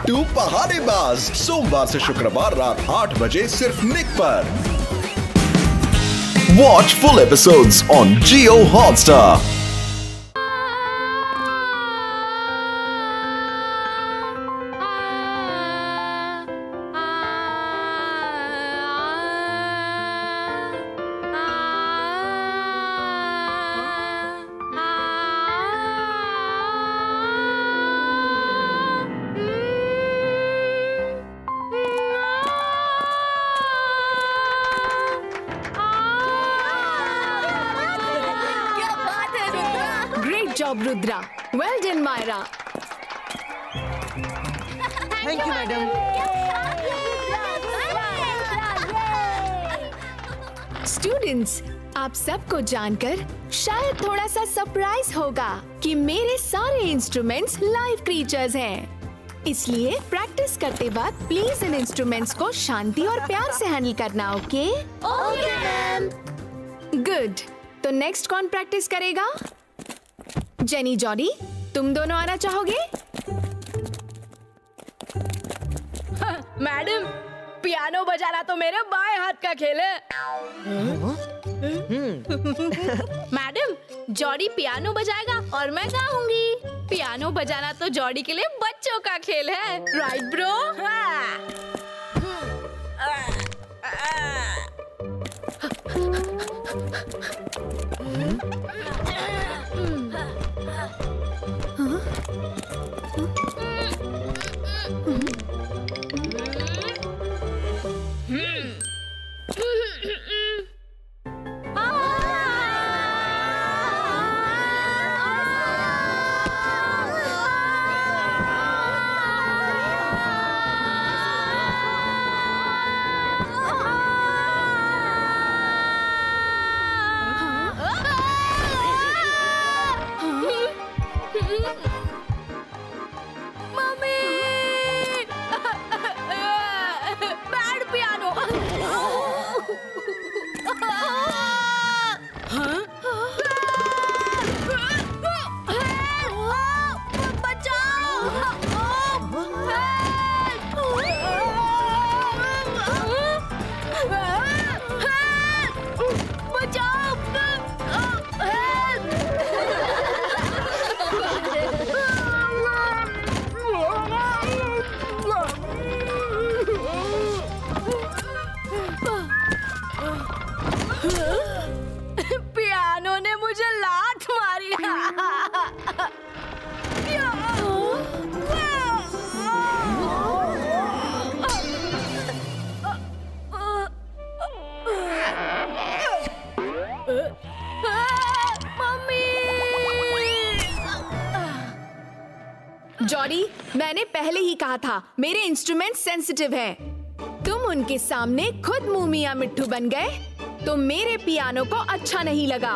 मिट्टू पहाड़ेबाज, सोमवार से शुक्रवार रात 8 बजे सिर्फ निक पर। Watch full episodes on Jio Hotstar. Job, Rudra. Well done, Myra. Thank you, madam. Students, आप सबको जानकर शायद थोड़ा सा सरप्राइज होगा कि मेरे सारे इंस्ट्रूमेंट्स लाइव क्रीचर्स हैं। इसलिए प्रैक्टिस करते वक्त प्लीज इन इंस्ट्रूमेंट्स को शांति और प्यार से हैंडल करना, ओके? Okay ma'am. गुड। तो नेक्स्ट कौन प्रैक्टिस करेगा? जेनी, जॉडी, तुम दोनों आना चाहोगे? मैडम, पियानो बजाना तो मेरे बाएं हाथ का खेल है। मैडम, जॉडी पियानो बजाएगा और मैं गाऊंगी। पियानो बजाना तो जॉडी के लिए बच्चों का खेल है, राइट ब्रो? पियानो ने मुझे लात मारी। जॉडी, मैंने पहले ही कहा था मेरे इंस्ट्रूमेंट सेंसिटिव हैं। तुम उनके सामने खुद मुंह मियां मिट्ठू बन गए तो मेरे पियानो को अच्छा नहीं लगा।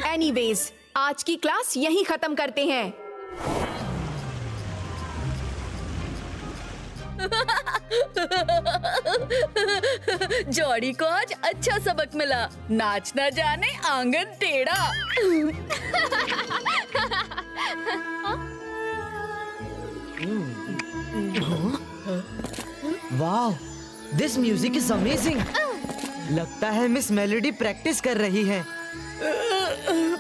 एनीवेज, आज की क्लास यहीं खत्म करते हैं। जॉडी को आज अच्छा सबक मिला, नाच ना जाने आंगन टेढ़ा। वाह, दिस म्यूजिक इज अमेजिंग। लगता है मिस मेलोडी प्रैक्टिस कर रही है।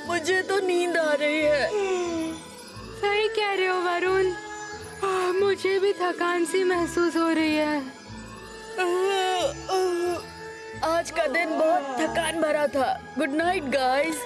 मुझे तो नींद आ रही है। सही कह रहे हो वरुण, मुझे भी थकान सी महसूस हो रही है। आज का दिन बहुत थकान भरा था। Good night guys.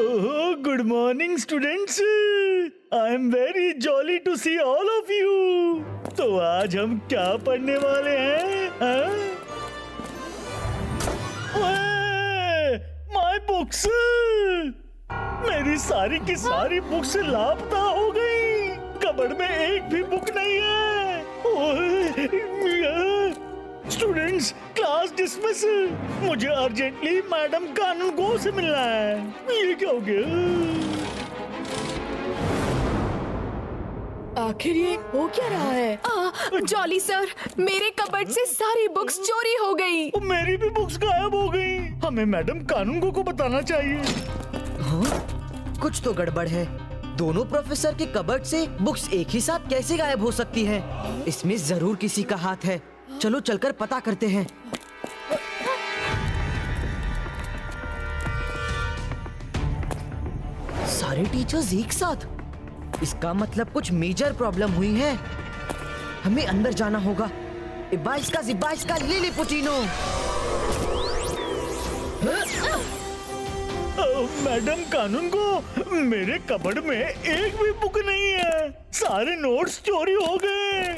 Good morning students. I am very jolly to see all of you. तो आज हम क्या पढ़ने वाले हैं? माय बुक्स, मेरी सारी की सारी बुक्स लापता हो गई। कबर्ड में एक भी बुक नहीं है। Students, class dismiss. मुझे अर्जेंटली मैडम कानून गो से मिलना है। ये क्या हो गया? आखिर ये हो क्या रहा है? जॉली सर, मेरे कबर्ड से सारी बुक्स चोरी हो गई। मेरी भी बुक्स गायब हो गई। हमें मैडम कानून को बताना चाहिए। हाँ? कुछ तो गड़बड़ है। दोनों प्रोफेसर के कबर्ड से बुक्स एक ही साथ कैसे गायब हो सकती है? इसमें जरूर किसी का हाथ है। चलो चलकर पता करते हैं। सारे टीचर्स एक साथ, इसका मतलब कुछ मेजर प्रॉब्लम हुई है। हमें अंदर जाना होगा। इबाइस्का लिलीपुटीनो। मैडम कानून को, मेरे कबर्ड में एक भी बुक नहीं है। सारे नोट्स चोरी हो गए।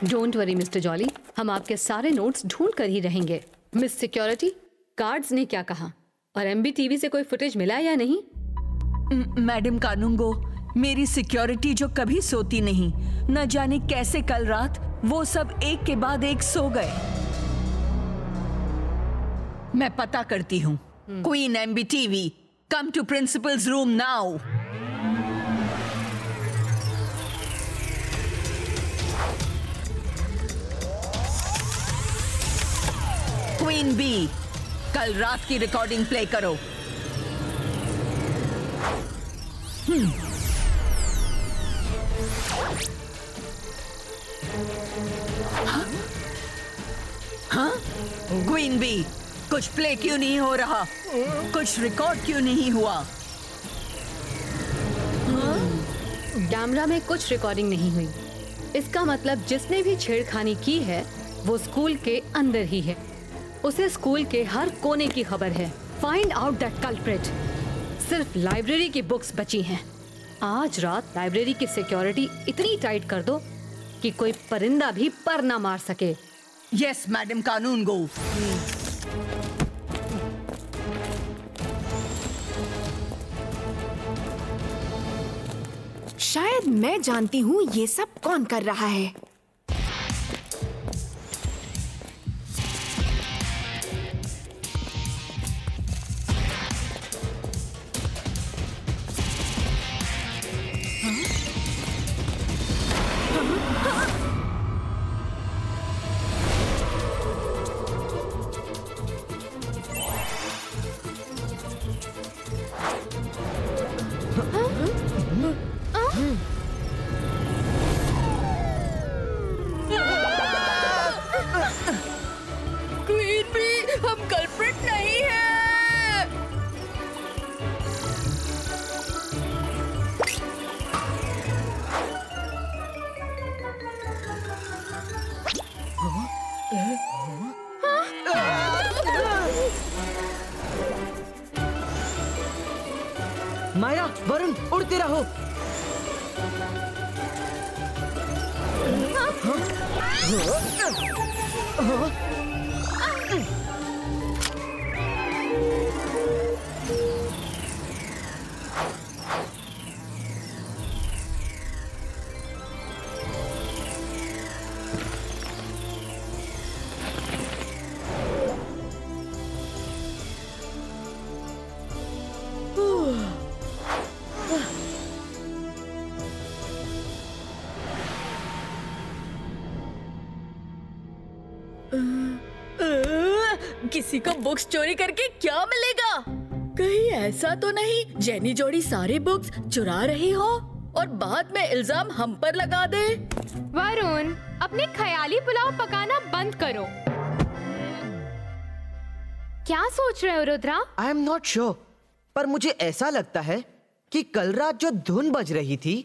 डोंट वरी मिस्टर जॉली, हम आपके सारे नोट्स ढूंढ कर ही रहेंगे। मिस सिक्योरिटी, गार्ड्स ने क्या कहा और एमबीटीवी से कोई फुटेज मिला या नहीं? मैडम कानूंगो, मेरी सिक्योरिटी जो कभी सोती नहीं, न जाने कैसे कल रात वो सब एक के बाद एक सो गए। मैं पता करती हूँ। Queen MBTV, come to principal's room now. Queen bee, कल रात की रिकॉर्डिंग प्ले करो। हाँ? क्वीन बी, कुछ प्ले क्यों नहीं हो रहा? कुछ रिकॉर्ड क्यों नहीं हुआ? कैमरा में कुछ रिकॉर्डिंग नहीं हुई। इसका मतलब जिसने भी छेड़खानी की है वो स्कूल के अंदर ही है। उसे स्कूल के हर कोने की खबर है। Find out that culprit. सिर्फ लाइब्रेरी की बुक्स बची हैं। आज रात लाइब्रेरी की सिक्योरिटी इतनी टाइट कर दो कि कोई परिंदा भी पर ना मार सके। यस मैडम कानून गो। शायद मैं जानती हूँ ये सब कौन कर रहा है। माया, वरुण, उड़ते रहो। किसी को बुक्स चोरी करके क्या मिलेगा? कहीं ऐसा तो नहीं जेनी जोड़ी सारी बुक्स चुरा रही हो और बाद में इल्जाम हम पर लगा दे। वरुण, अपने ख्याली पुलाव पकाना बंद करो। क्या सोच रहे हो Rudra? I am not sure, पर मुझे ऐसा लगता है कि कल रात जो धुन बज रही थी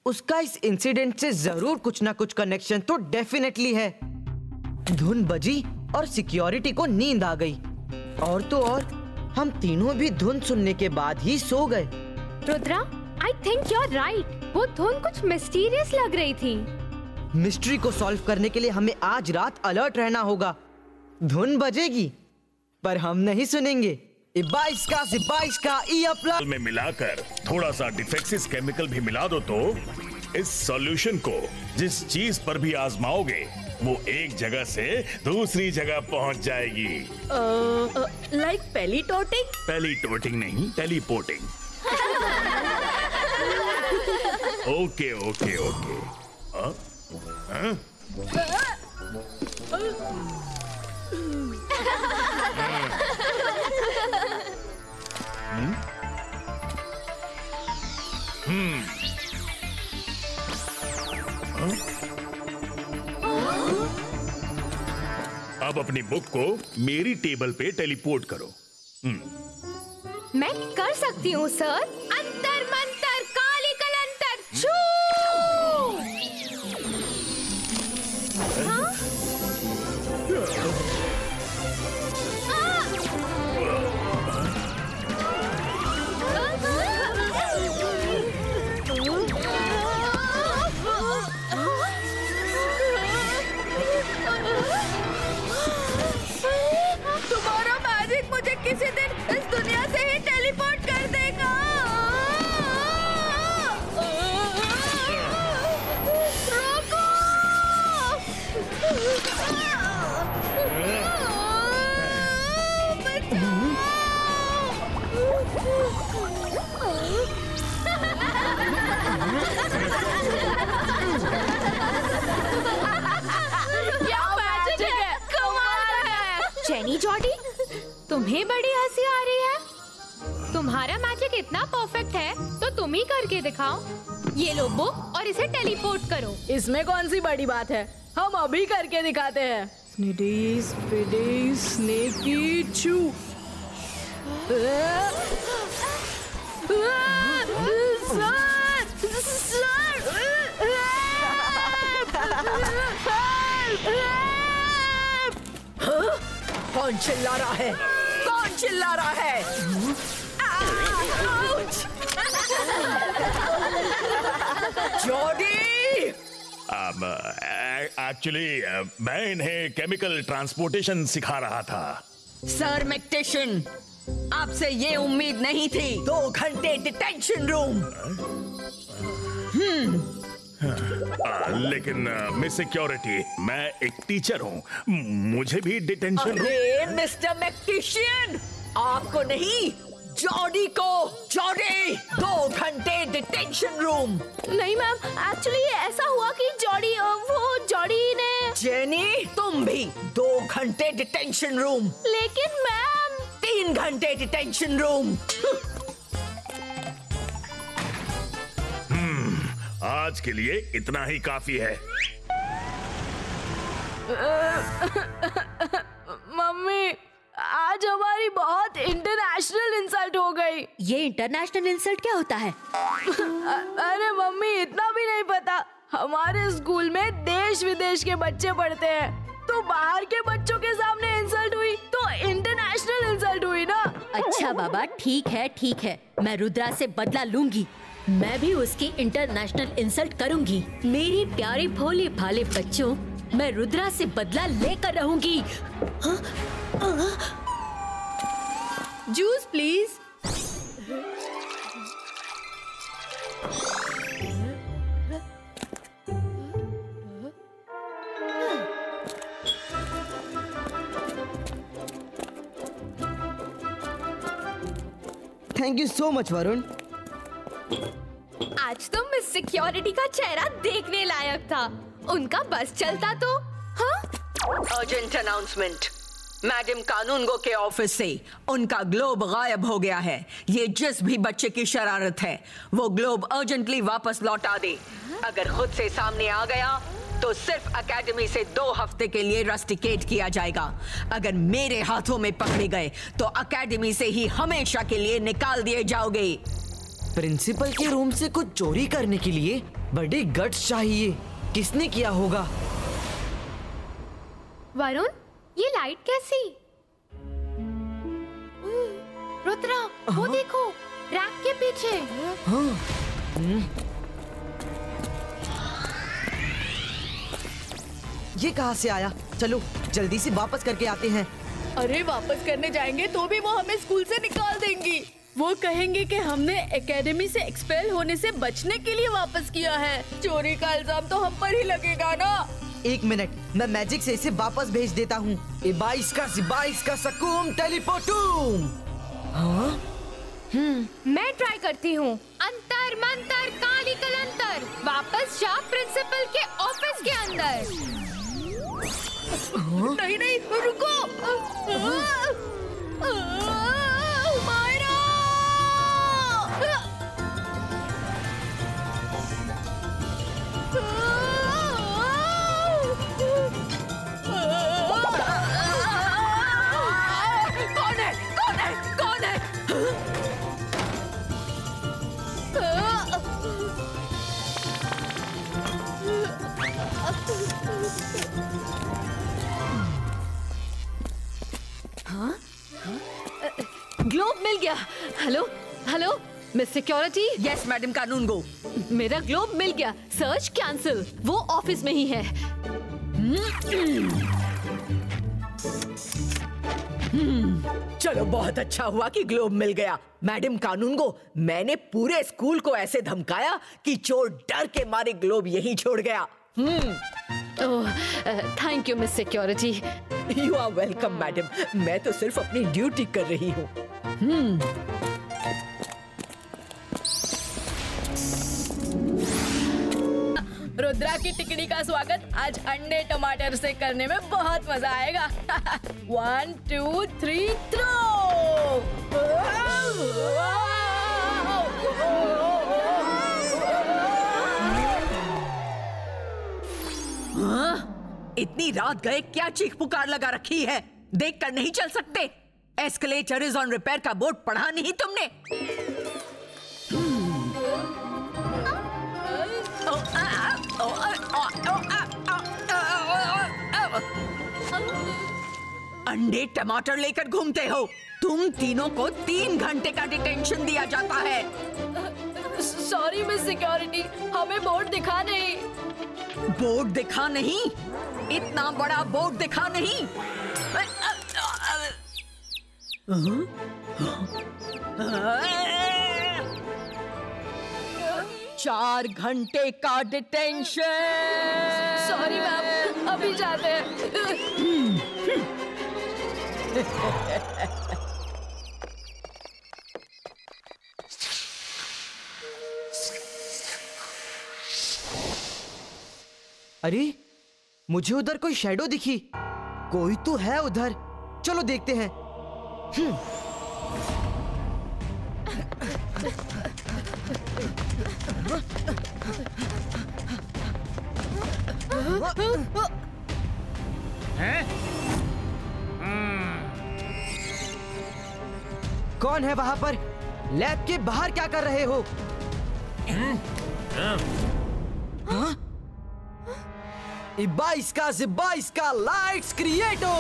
उसका इस इंसिडेंट से जरूर कुछ ना कुछ कनेक्शन तो डेफिनेटली है। धुन बजी और सिक्योरिटी को नींद आ गई, और तो और हम तीनों भी धुन सुनने के बाद ही सो गए। Rudra, I think you are right. वो धुन कुछ मिस्टीरियस लग रही थी। मिस्ट्री को सॉल्व करने के लिए हमें आज रात अलर्ट रहना होगा। धुन बजेगी पर हम नहीं सुनेंगे। इबाइस का ई अप्लाई में मिलाकर थोड़ा सा डिफेक्सिस केमिकल भी मिला दो तो इस सॉल्यूशन को जिस चीज पर भी आजमाओगे वो एक जगह से दूसरी जगह पहुंच जाएगी। लाइक पेलीटोटिंग? पेलीटोटिंग नहीं, टेलीपोर्टिंग। Okay okay okay. अब अपनी बुक को मेरी टेबल पे टेलीपोर्ट करो। मैं कर सकती हूँ सर। अंतर मंतर काली कलंतर छू। तुम्हारा मैजिक मुझे किसी दिन इस दुनिया से ही टेलीपोर्ट कर देगा। जेनी जॉडी, तुम्हें बड़ी हंसी आ रही है। तुम्हारा मैजिक इतना परफेक्ट है तो तुम ही करके दिखाओ। ये लो बुक और इसे टेलीपोर्ट करो। इसमें कौन सी बड़ी बात है, हम अभी करके दिखाते हैं। स्निडी स्पिडी स्नेकी चू। कौन चिल्ला रहा है? कौन चिल्ला रहा है? जॉडी! एक्चुअली मैं इन्हें केमिकल ट्रांसपोर्टेशन सिखा रहा था। सर मैक्टिशन, आपसे ये उम्मीद नहीं थी। 2 घंटे डिटेंशन रूम। लेकिन मिस सिक्योरिटी, मैं एक टीचर हूँ, मुझे भी डिटेंशन। अरे मिस्टर मैक्टिशियन, आपको नहीं, जॉडी को। जॉडी, 2 घंटे डिटेंशन रूम। नहीं मैम, एक्चुअली ऐसा हुआ कि जॉडी ने। जेनी, तुम भी 2 घंटे डिटेंशन रूम। लेकिन मैम। 3 घंटे डिटेंशन रूम। आज के लिए इतना ही काफी है। मम्मी, आज हमारी बहुत इंटरनेशनल इंसल्ट हो गई। ये इंटरनेशनल इंसल्ट क्या होता है? अरे मम्मी, इतना भी नहीं पता। हमारे स्कूल में देश विदेश के बच्चे पढ़ते हैं, तो बाहर के बच्चों के सामने इंसल्ट हुई तो इंटरनेशनल इंसल्ट हुई ना। अच्छा बाबा, ठीक है, मैं रुद्रा से बदला लूंगी। मैं भी उसकी इंटरनेशनल इंसल्ट करूंगी। मेरी प्यारे भोले भाले बच्चों, मैं रुद्रा से बदला लेकर रहूंगी। Juice please. Thank you so much Varun. आज तो मिस सिक्योरिटी का चेहरा देखने लायक था। उनका बस चलता तो। हाँ? अर्जेंट अनाउंसमेंट, मैडम कानूनगो के ऑफिस से उनका ग्लोब गायब हो गया है। ये जिस भी बच्चे की शरारत है वो ग्लोब अर्जेंटली वापस लौटा दे। अगर खुद से सामने आ गया तो सिर्फ एकेडमी से 2 हफ्ते के लिए रस्टिकेट किया जाएगा। अगर मेरे हाथों में पकड़े गए तो एकेडमी से ही हमेशा के लिए निकाल दिए जाओगे। प्रिंसिपल के रूम से कुछ चोरी करने के लिए बड़ी गट्स चाहिए। किसने किया होगा? वरुण, ये लाइट कैसी? रुद्रा, वो देखो रैक के पीछे। ये कहाँ से आया? चलो जल्दी से वापस करके आते हैं। अरे वापस करने जाएंगे तो भी वो हमें स्कूल से निकाल देंगी। वो कहेंगे कि हमने एकेडमी से एक्सपेल होने से बचने के लिए वापस किया है। चोरी का इल्जाम तो हम पर ही लगेगा ना। 1 मिनट, मैं मैजिक से इसे वापस भेज देता हूँ। 22 का सकूम टेलीपोर्टूम। हाँ? मैं ट्राई करती हूँ। अंतर मंतर काली कलंतर, वापस जा प्रिंसिपल के ऑफिस के अंदर। नहीं नहीं रुको। मायरा! कौन है? कौन है? कौन है? ग्लोब मिल गया। Hello hello miss security. Yes madam Kanungo. मेरा ग्लोब मिल गया। सर्च कैंसिल, वो ऑफिस में ही है। चलो बहुत अच्छा हुआ कि ग्लोब मिल गया। मैडम कानूनगो, मैंने पूरे स्कूल को ऐसे धमकाया कि चोर डर के मारे ग्लोब यहीं छोड़ गया। Thank you miss security. You are welcome madam, मैं तो सिर्फ अपनी ड्यूटी कर रही हूँ। रुद्रा की टिकड़ी का स्वागत आज अंडे टमाटर से करने में बहुत मजा आएगा। 1 2 3 थ्रो। इतनी रात गए क्या चीख पुकार लगा रखी है? देख कर नहीं चल सकते? एस्केलेटर इज ऑन रिपेयर का बोर्ड पढ़ा नहीं तुमने? अंडे टमाटर लेकर घूमते हो। तुम तीनों को 3 घंटे का डिटेंशन दिया जाता है। सॉरी मिस सिक्योरिटी, हमें बोर्ड दिखा नहीं। बोर्ड दिखा नहीं? इतना बड़ा बोर्ड दिखा नहीं? 4 घंटे का डिटेंशन। सॉरी मैम, अभी जाते हैं। अरे मुझे उधर कोई शैडो दिखी। कोई तो है उधर, चलो देखते हैं। कौन है वहां पर? लैब के बाहर क्या कर रहे हो? हाँ? 22 का लाइट्स क्रिएटो।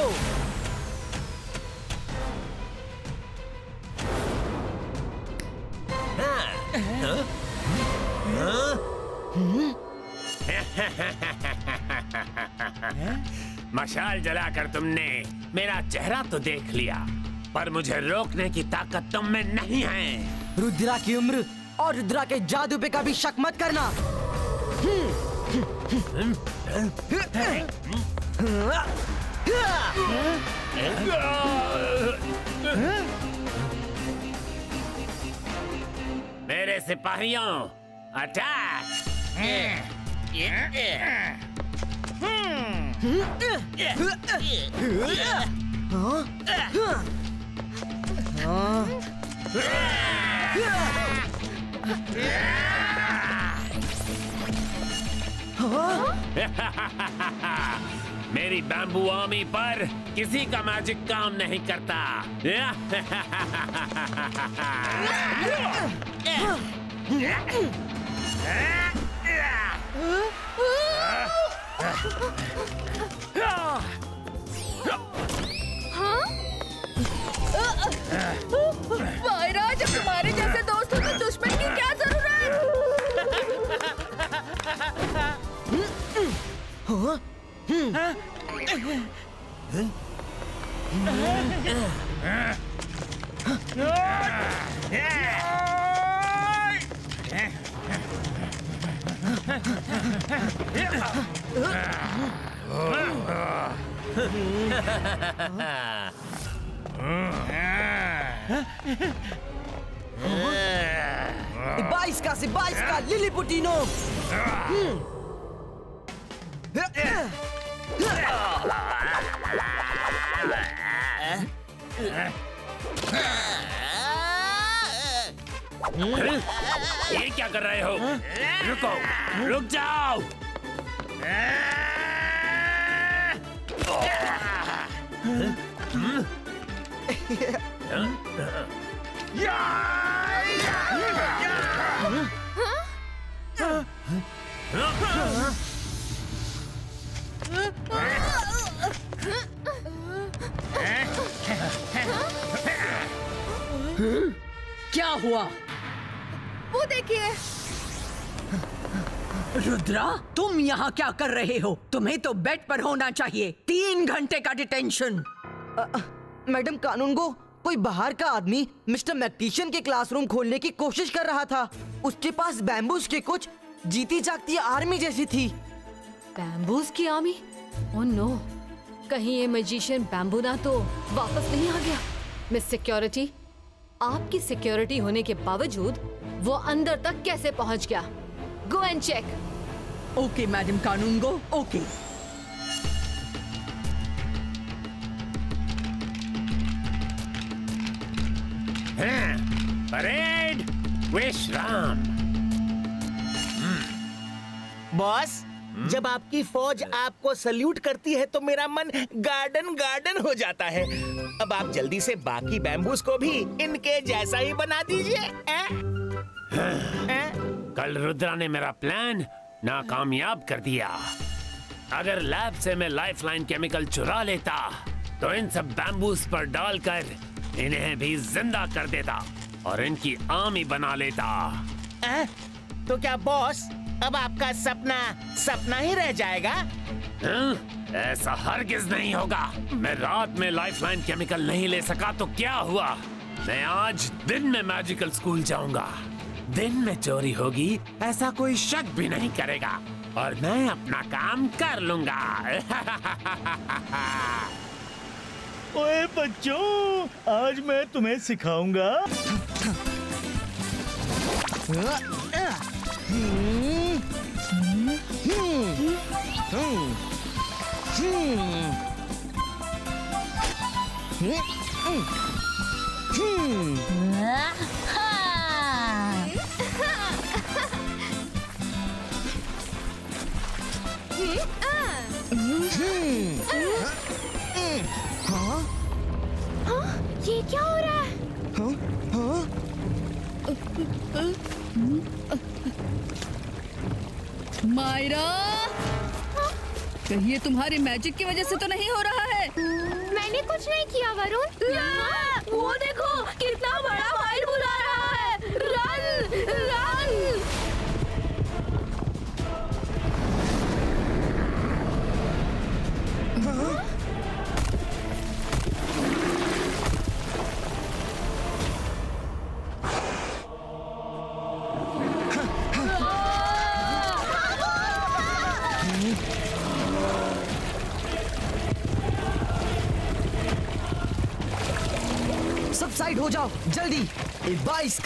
मशाल जलाकर तुमने मेरा चेहरा तो देख लिया, पर मुझे रोकने की ताकत तुम में नहीं है। रुद्रा की उम्र और रुद्रा के जादू पे कभी शक मत करना। मेरे सिपाहियों, अटैक! मेरी बैम्बू आर्मी पर किसी का मैजिक काम नहीं करता। हाँ? Ibaiska, Lilliputino! ये क्या कर रहे हो? रुको, रुक जाओ। क्या हुआ? वो देखिए। रुद्रा, तुम यहाँ क्या कर रहे हो? तुम्हें तो बेड पर होना चाहिए। 3 घंटे का डिटेंशन। मैडम कानूनगो, कोई बाहर का आदमी मिस्टर मैक्टिशियन के क्लासरूम खोलने की कोशिश कर रहा था। उसके पास बैम्बूज की कुछ जीती जागती आर्मी जैसी थी। बैम्बूज की आर्मी? ओह नो, कहीं ये मैजिशियन बैम्बू ना तो वापस नहीं आ गया। मिस सिक्योरिटी, आपकी सिक्योरिटी होने के बावजूद वो अंदर तक कैसे पहुंच गया? Go and check. Okay madam Kanungo, okay. Parade विश्राम। बॉस, जब आपकी फौज आपको सल्यूट करती है तो मेरा मन गार्डन गार्डन हो जाता है। अब आप जल्दी से बाकी बैम्बूज को भी इनके जैसा ही बना दीजिए। कल रुद्रा ने मेरा प्लान नाकामयाब कर दिया। अगर लैब से मैं लाइफलाइन केमिकल चुरा लेता तो इन सब बैम्बूज पर डालकर इन्हें भी जिंदा कर देता और इनकी आर्मी बना लेता। तो क्या बॉस, अब आपका सपना सपना ही रह जाएगा? ऐसा हरगिज नहीं होगा। मैं रात में लाइफलाइन केमिकल नहीं ले सका तो क्या हुआ? मैं आज दिन में मैजिकल स्कूल जाऊंगा। दिन में चोरी होगी ऐसा कोई शक भी नहीं करेगा और मैं अपना काम कर लूंगा। ओए बच्चों, आज मैं तुम्हें सिखाऊंगा। ये क्या हो रहा है? मायरा, कहीं ये तुम्हारी मैजिक की वजह से तो नहीं हो रहा है? मैंने कुछ नहीं किया वरुण। वो देखो कितना बड़ा फाइल बुला रहा है। Run run. सब साइड हो जाओ जल्दी। 22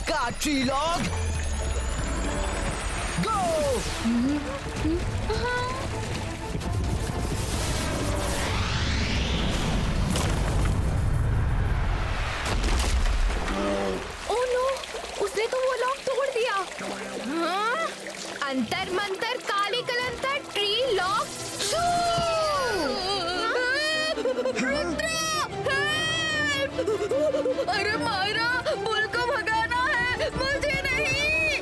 का ट्रीलॉग गो। ओह नो, उसने तो वो लॉक तोड़ दिया। अंतर मंतर काली कलंतर ट्री लॉक। अरे मायरा, बुल को भगाना है, मुझे नहीं।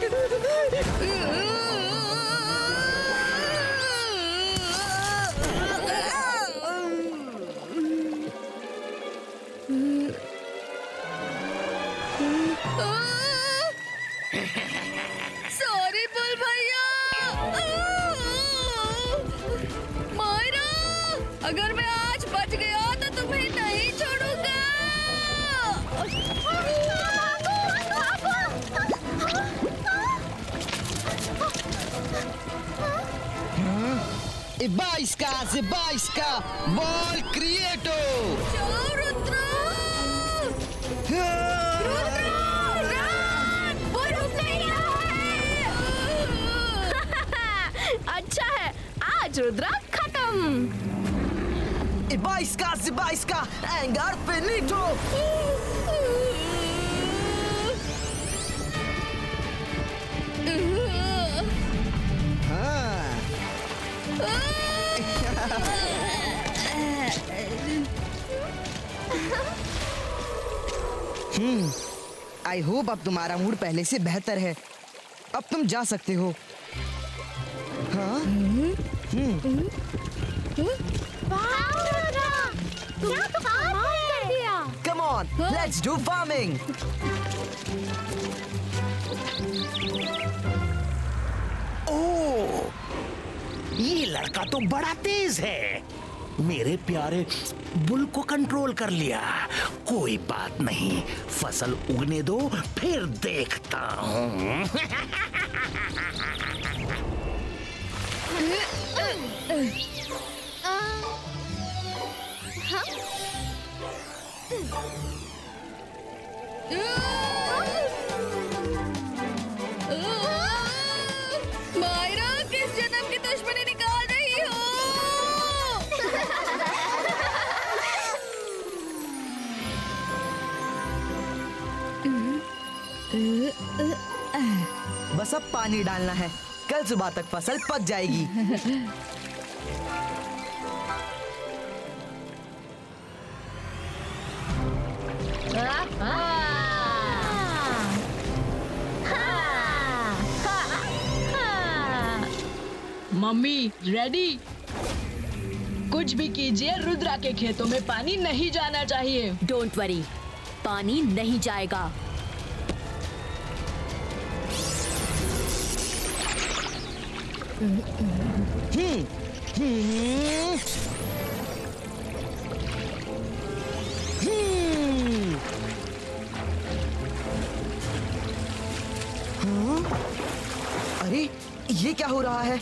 Ibaiska, ball creato! अच्छा है, आज रुद्रा खत्म। Ibaiska, anger finito! I hope अब तुम्हारा मूड पहले से बेहतर है। अब तुम जा सकते हो। हाँ? Come on, let's do farming. ओह, ये लड़का तो बड़ा तेज है। मेरे प्यारे बुल को कंट्रोल कर लिया। कोई बात नहीं, फसल उगने दो, फिर देखता हूँ। मायरा, किस जन्म की दुश्मनी निकाल रही हो? बस अब पानी डालना है, कल सुबह तक फसल पक जाएगी। Mummy ready? कुछ भी कीजिए, रुद्रा के खेतों में पानी नहीं जाना चाहिए। डोंट वरी, पानी नहीं जाएगा। अरे ये क्या हो रहा है?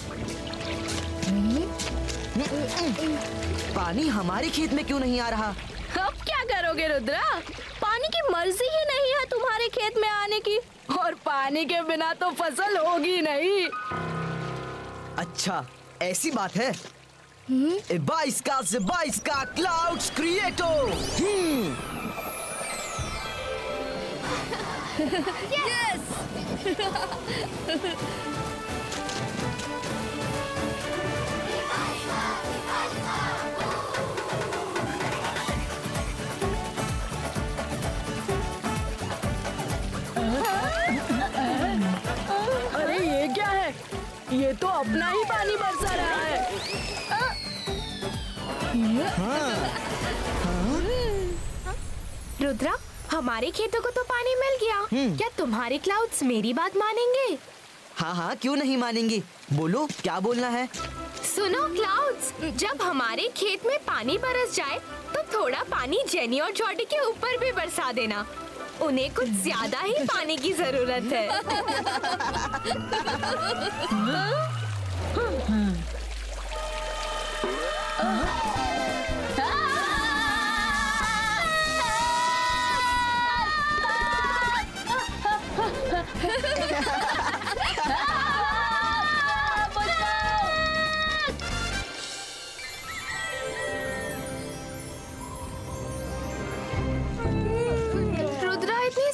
पानी हमारे खेत में क्यों नहीं आ रहा? अब क्या करोगे रुद्रा? पानी की मर्जी ही नहीं है तुम्हारे खेत में आने की, और पानी के बिना तो फसल होगी नहीं। अच्छा, ऐसी बात है। Ibaiska clouds creato! Yes! अरे ये क्या है? ये तो अपना ही पानी बरसा रहा है। रुद्रा, हमारे खेतों को तो पानी मिल गया। क्या तुम्हारे क्लाउड्स मेरी बात मानेंगे? हाँ, क्यों नहीं मानेंगे? बोलो, क्या बोलना है? सुनो क्लाउड्स, जब हमारे खेत में पानी बरस जाए तो थोड़ा पानी जेनी और जॉडी के ऊपर भी बरसा देना। उन्हें कुछ ज्यादा ही पानी की जरूरत है।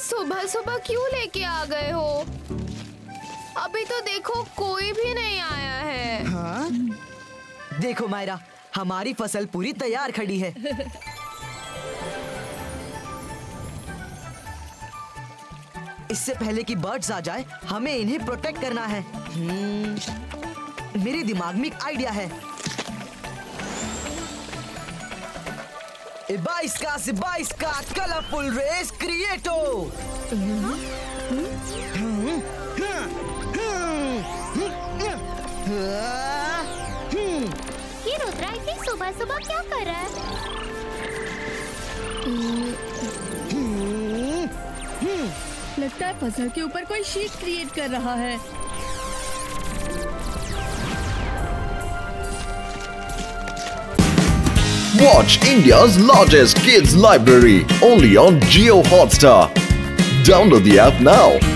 सुबह सुबह क्यों लेके आ गए हो? अभी तो देखो कोई भी नहीं आया है। हाँ? देखो मायरा, हमारी फसल पूरी तैयार खड़ी है। इससे पहले कि बर्ड्स आ जाए, हमें इन्हें प्रोटेक्ट करना है। मेरे दिमाग में एक आइडिया है। Ibaiska colorful race creato! ये रुद्रा इतनी सुबह सुबह क्या कर रहा है? लगता है फसल के ऊपर कोई शीट क्रिएट कर रहा है। Watch India's largest kids library only on Jio Hotstar. Download the app now.